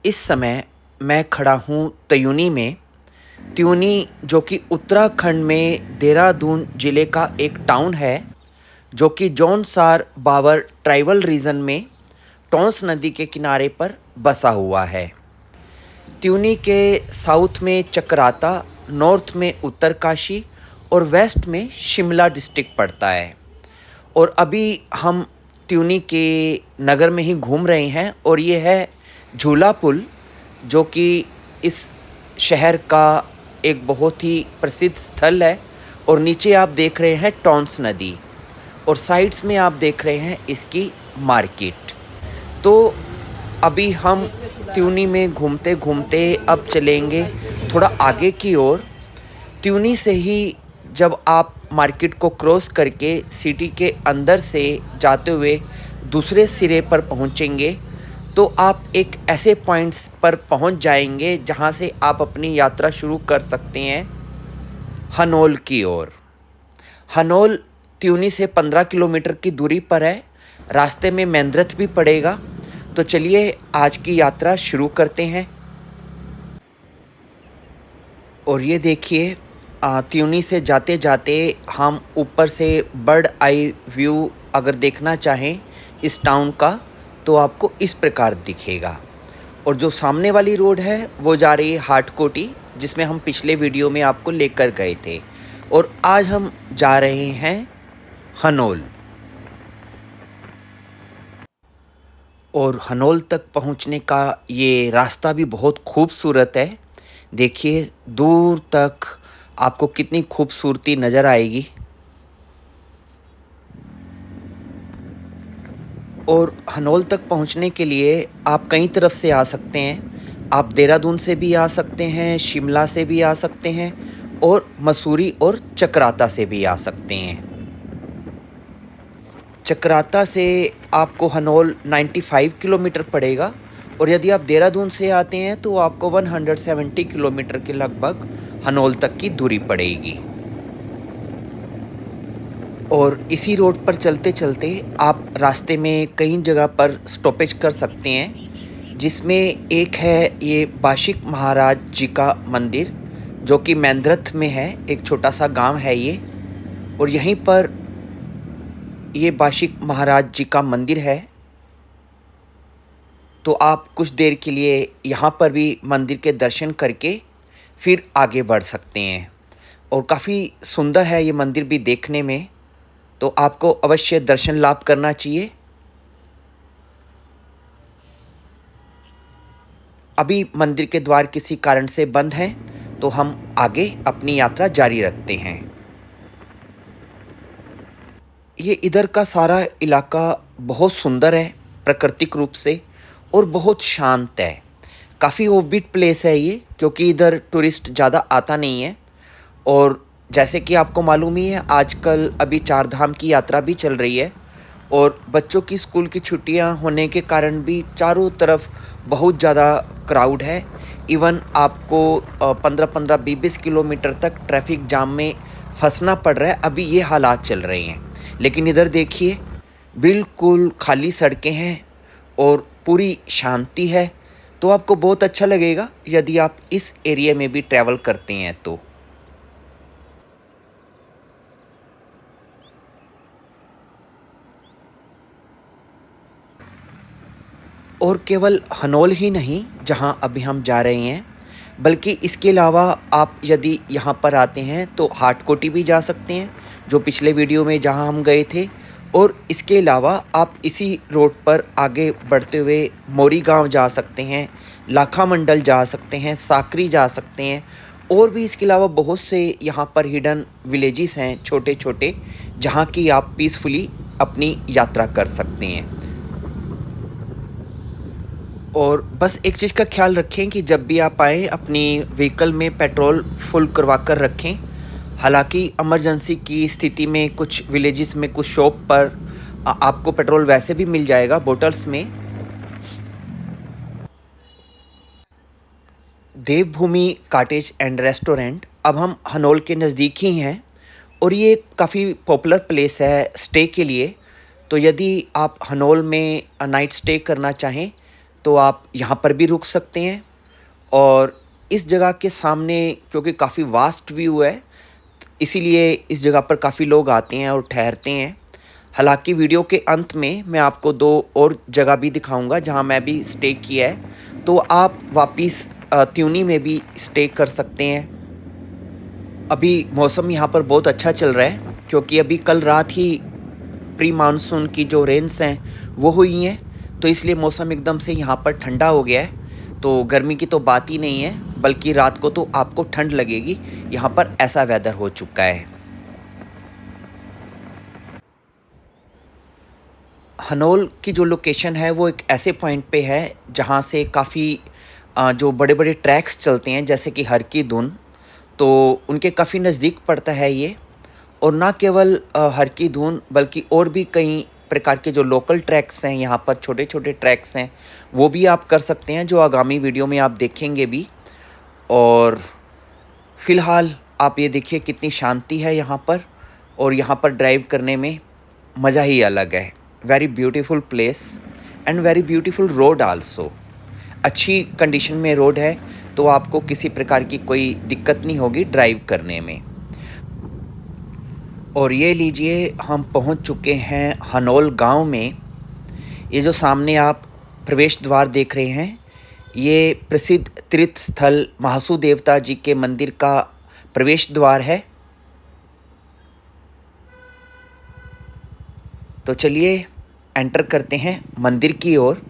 इस समय मैं खड़ा हूँ त्यूनी में। त्यूनी जो कि उत्तराखंड में देहरादून ज़िले का एक टाउन है, जो कि जौनसार बावर ट्राइबल रीजन में टॉन्स नदी के किनारे पर बसा हुआ है। त्यूनी के साउथ में चकराता, नॉर्थ में उत्तरकाशी और वेस्ट में शिमला डिस्ट्रिक्ट पड़ता है। और अभी हम त्यूनी के नगर में ही घूम रहे हैं और ये है झूला पुल, जो कि इस शहर का एक बहुत ही प्रसिद्ध स्थल है। और नीचे आप देख रहे हैं टॉन्स नदी और साइड्स में आप देख रहे हैं इसकी मार्केट। तो अभी हम त्यूनी में घूमते घूमते अब चलेंगे थोड़ा आगे की ओर। त्यूनी से ही जब आप मार्केट को क्रॉस करके सिटी के अंदर से जाते हुए दूसरे सिरे पर पहुंचेंगे, तो आप एक ऐसे पॉइंट्स पर पहुंच जाएंगे जहां से आप अपनी यात्रा शुरू कर सकते हैं हनोल की ओर। हनोल त्यूनी से 15 किलोमीटर की दूरी पर है। रास्ते में मेंद्रथ भी पड़ेगा। तो चलिए आज की यात्रा शुरू करते हैं। और ये देखिए, त्यूनी से जाते जाते हम ऊपर से बर्ड आई व्यू अगर देखना चाहें इस टाउन का, तो आपको इस प्रकार दिखेगा। और जो सामने वाली रोड है वो जा रही है हाटकोटी, जिसमें हम पिछले वीडियो में आपको लेकर गए थे। और आज हम जा रहे हैं हनोल। और हनोल तक पहुंचने का ये रास्ता भी बहुत खूबसूरत है। देखिए दूर तक आपको कितनी खूबसूरती नज़र आएगी। और हनोल तक पहुंचने के लिए आप कई तरफ से आ सकते हैं। आप देहरादून से भी आ सकते हैं, शिमला से भी आ सकते हैं और मसूरी और चकराता से भी आ सकते हैं। चकराता से आपको हनोल 95 किलोमीटर पड़ेगा और यदि आप देहरादून से आते हैं तो आपको 170 किलोमीटर के लगभग हनोल तक की दूरी पड़ेगी। और इसी रोड पर चलते चलते आप रास्ते में कई जगह पर स्टॉपेज कर सकते हैं, जिसमें एक है ये बाशिक महाराज जी का मंदिर, जो कि मेंद्रथ में है। एक छोटा सा गांव है ये। और यहीं पर ये बाशिक महाराज जी का मंदिर है। तो आप कुछ देर के लिए यहाँ पर भी मंदिर के दर्शन करके फिर आगे बढ़ सकते हैं। और काफ़ी सुंदर है ये मंदिर भी देखने में, तो आपको अवश्य दर्शन लाभ करना चाहिए। अभी मंदिर के द्वार किसी कारण से बंद हैं, तो हम आगे अपनी यात्रा जारी रखते हैं। ये इधर का सारा इलाका बहुत सुंदर है प्राकृतिक रूप से और बहुत शांत है। काफ़ी ऑफबीट प्लेस है ये, क्योंकि इधर टूरिस्ट ज़्यादा आता नहीं है। और जैसे कि आपको मालूम ही है, आजकल अभी चार धाम की यात्रा भी चल रही है और बच्चों की स्कूल की छुट्टियां होने के कारण भी चारों तरफ बहुत ज़्यादा क्राउड है। इवन आपको 15-15, 20-20 किलोमीटर तक ट्रैफिक जाम में फंसना पड़ रहा है। अभी ये हालात चल रहे हैं। लेकिन इधर देखिए, बिल्कुल खाली सड़कें हैं और पूरी शांति है। तो आपको बहुत अच्छा लगेगा यदि आप इस एरिया में भी ट्रैवल करते हैं तो। और केवल हनोल ही नहीं जहां अभी हम जा रहे हैं, बल्कि इसके अलावा आप यदि यहां पर आते हैं तो हाटकोटी भी जा सकते हैं, जो पिछले वीडियो में जहां हम गए थे। और इसके अलावा आप इसी रोड पर आगे बढ़ते हुए मोरी गांव जा सकते हैं, लाखा मंडल जा सकते हैं, साकरी जा सकते हैं। और भी इसके अलावा बहुत से यहाँ पर हिडन विलेजेस हैं छोटे छोटे, जहाँ की आप पीसफुली अपनी यात्रा कर सकते हैं। और बस एक चीज़ का ख्याल रखें कि जब भी आप आएँ अपनी व्हीकल में पेट्रोल फुल करवा कर रखें। हालांकि इमरजेंसी की स्थिति में कुछ विलेजेस में कुछ शॉप पर आपको पेट्रोल वैसे भी मिल जाएगा बोतल्स में। देवभूमि कॉटेज एंड रेस्टोरेंट, अब हम हनोल के नज़दीक ही हैं और ये काफ़ी पॉपुलर प्लेस है स्टे के लिए। तो यदि आप हनोल में नाइट स्टे करना चाहें तो आप यहाँ पर भी रुक सकते हैं। और इस जगह के सामने क्योंकि काफ़ी वास्ट व्यू है, इसीलिए इस जगह पर काफ़ी लोग आते हैं और ठहरते हैं। हालांकि वीडियो के अंत में मैं आपको दो और जगह भी दिखाऊंगा जहां मैं भी स्टे किया है, तो आप वापस त्यूनी में भी स्टे कर सकते हैं। अभी मौसम यहाँ पर बहुत अच्छा चल रहा है क्योंकि अभी कल रात ही प्री मानसून की जो रेन्स हैं वो हुई हैं, तो इसलिए मौसम एकदम से यहाँ पर ठंडा हो गया है। तो गर्मी की तो बात ही नहीं है, बल्कि रात को तो आपको ठंड लगेगी, यहाँ पर ऐसा वेदर हो चुका है। हनोल की जो लोकेशन है वो एक ऐसे पॉइंट पे है जहाँ से काफ़ी जो बड़े बड़े ट्रैक्स चलते हैं जैसे कि हर की धुन, तो उनके काफ़ी नज़दीक पड़ता है ये। और ना केवल हर की धुन बल्कि और भी कई प्रकार के जो लोकल ट्रैक्स हैं यहाँ पर, छोटे छोटे ट्रैक्स हैं, वो भी आप कर सकते हैं जो आगामी वीडियो में आप देखेंगे भी। और फ़िलहाल आप ये देखिए कितनी शांति है यहाँ पर, और यहाँ पर ड्राइव करने में मज़ा ही अलग है। Very beautiful place and very beautiful road also. अच्छी कंडीशन में रोड है, तो आपको किसी प्रकार की कोई दिक्कत नहीं होगी ड्राइव करने में। और ये लीजिए हम पहुंच चुके हैं हनोल गांव में। ये जो सामने आप प्रवेश द्वार देख रहे हैं, ये प्रसिद्ध तीर्थ स्थल महासू देवता जी के मंदिर का प्रवेश द्वार है। तो चलिए एंटर करते हैं मंदिर की ओर।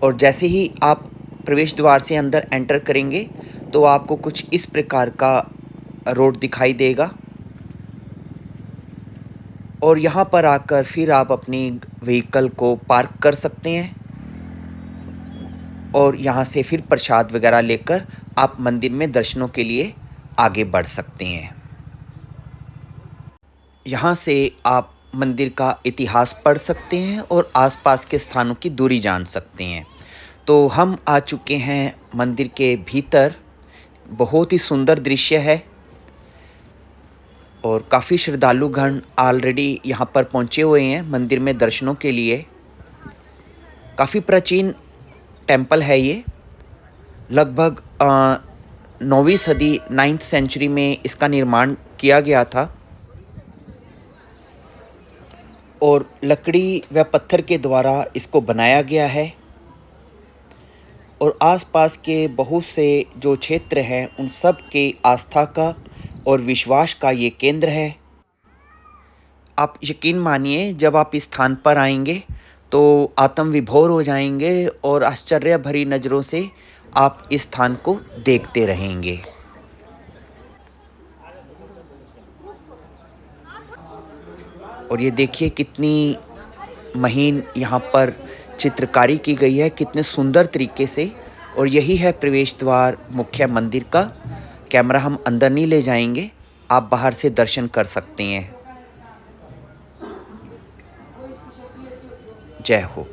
और जैसे ही आप प्रवेश द्वार से अंदर एंटर करेंगे तो आपको कुछ इस प्रकार का रोड दिखाई देगा, और यहाँ पर आकर फिर आप अपनी व्हीकल को पार्क कर सकते हैं और यहाँ से फिर प्रसाद वगैरह लेकर आप मंदिर में दर्शनों के लिए आगे बढ़ सकते हैं। यहाँ से आप मंदिर का इतिहास पढ़ सकते हैं और आसपास के स्थानों की दूरी जान सकते हैं। तो हम आ चुके हैं मंदिर के भीतर। बहुत ही सुंदर दृश्य है और काफ़ी श्रद्धालुगण ऑलरेडी यहाँ पर पहुँचे हुए हैं मंदिर में दर्शनों के लिए। काफ़ी प्राचीन टेंपल है ये। लगभग 9वीं सदी 9th सेंचुरी में इसका निर्माण किया गया था, और लकड़ी व पत्थर के द्वारा इसको बनाया गया है। और आसपास के बहुत से जो क्षेत्र हैं उन सब के आस्था का और विश्वास का ये केंद्र है। आप यकीन मानिए जब आप इस स्थान पर आएंगे तो आत्म विभोर हो जाएंगे और आश्चर्य भरी नज़रों से आप इस स्थान को देखते रहेंगे। और ये देखिए कितनी महीन यहाँ पर चित्रकारी की गई है, कितने सुंदर तरीके से। और यही है प्रवेश द्वार मुख्य मंदिर का। कैमरा हम अंदर नहीं ले जाएंगे, आप बाहर से दर्शन कर सकते हैं। जय हो।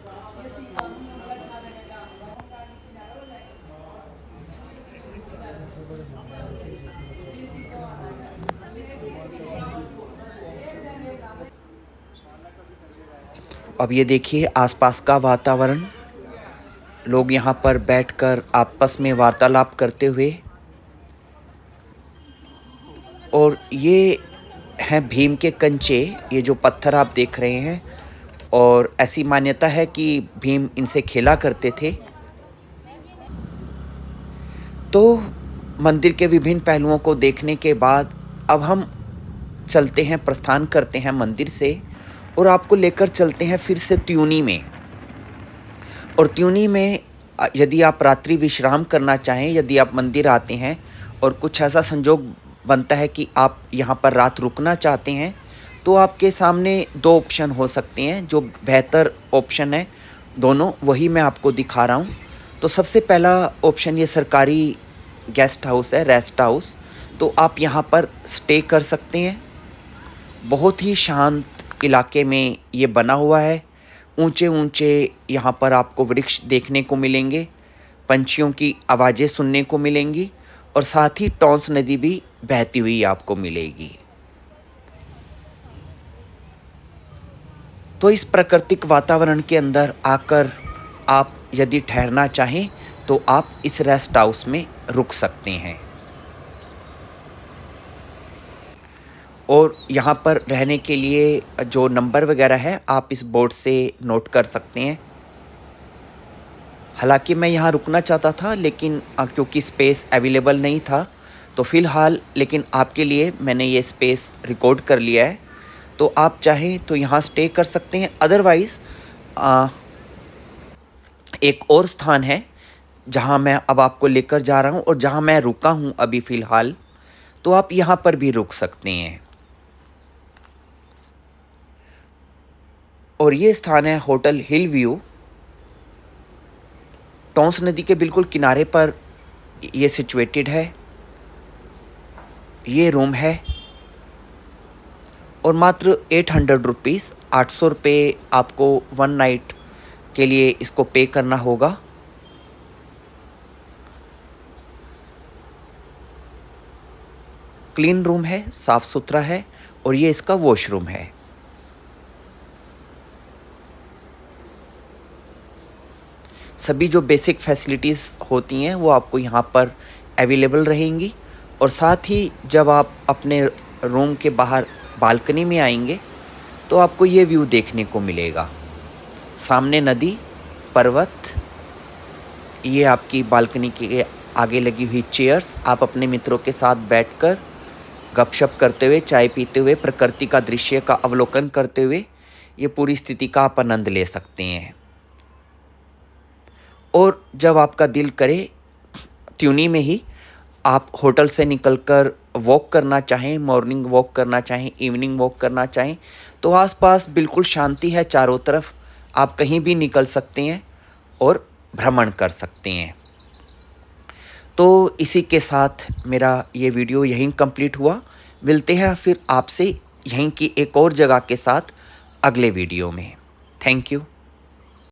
अब ये देखिए आसपास का वातावरण, लोग यहाँ पर बैठकर आपस में वार्तालाप करते हुए। और ये हैं भीम के कंचे, ये जो पत्थर आप देख रहे हैं, और ऐसी मान्यता है कि भीम इनसे खेला करते थे। तो मंदिर के विभिन्न पहलुओं को देखने के बाद अब हम चलते हैं, प्रस्थान करते हैं मंदिर से, और आपको लेकर चलते हैं फिर से त्यूनी में। और त्यूनी में यदि आप रात्रि विश्राम करना चाहें, यदि आप मंदिर आते हैं और कुछ ऐसा संजोग बनता है कि आप यहाँ पर रात रुकना चाहते हैं, तो आपके सामने दो ऑप्शन हो सकते हैं। जो बेहतर ऑप्शन है दोनों, वही मैं आपको दिखा रहा हूँ। तो सबसे पहला ऑप्शन ये सरकारी गेस्ट हाउस है, रेस्ट हाउस। तो आप यहाँ पर स्टे कर सकते हैं। बहुत ही शांत इलाके में ये बना हुआ है। ऊंचे ऊंचे यहाँ पर आपको वृक्ष देखने को मिलेंगे, पंछियों की आवाज़ें सुनने को मिलेंगी, और साथ ही टॉन्स नदी भी बहती हुई आपको मिलेगी। तो इस प्राकृतिक वातावरण के अंदर आकर आप यदि ठहरना चाहें तो आप इस रेस्ट हाउस में रुक सकते हैं। और यहाँ पर रहने के लिए जो नंबर वगैरह है आप इस बोर्ड से नोट कर सकते हैं। हालांकि मैं यहाँ रुकना चाहता था, लेकिन क्योंकि स्पेस अवेलेबल नहीं था, तो फ़िलहाल लेकिन आपके लिए मैंने ये स्पेस रिकॉर्ड कर लिया है। तो आप चाहें तो यहाँ स्टे कर सकते हैं। अदरवाइज़ एक और स्थान है जहाँ मैं अब आपको लेकर जा रहा हूँ और जहाँ मैं रुका हूँ अभी फ़िलहाल, तो आप यहाँ पर भी रुक सकते हैं। और ये स्थान है होटल हिल व्यू। टॉन्स नदी के बिल्कुल किनारे पर ये सिचुएटेड है। ये रूम है और मात्र 800 रुपीज़, 800 रुपये आपको 1 नाइट के लिए इसको पे करना होगा। क्लीन रूम है, साफ़ सुथरा है और ये इसका वॉशरूम है। सभी जो बेसिक फैसिलिटीज़ होती हैं वो आपको यहाँ पर अवेलेबल रहेंगी। और साथ ही जब आप अपने रूम के बाहर बालकनी में आएंगे तो आपको ये व्यू देखने को मिलेगा। सामने नदी, पर्वत, ये आपकी बालकनी के आगे लगी हुई चेयर्स, आप अपने मित्रों के साथ बैठकर गपशप करते हुए, चाय पीते हुए, प्रकृति का दृश्य का अवलोकन करते हुए ये पूरी स्थिति का आप आनंद ले सकते हैं। और जब आपका दिल करे त्यूनी में ही आप होटल से निकलकर वॉक करना चाहें, मॉर्निंग वॉक करना चाहें, इवनिंग वॉक करना चाहें, तो आसपास बिल्कुल शांति है चारों तरफ। आप कहीं भी निकल सकते हैं और भ्रमण कर सकते हैं। तो इसी के साथ मेरा ये वीडियो यहीं कंप्लीट हुआ। मिलते हैं फिर आपसे यहीं की एक और जगह के साथ अगले वीडियो में। Thank you.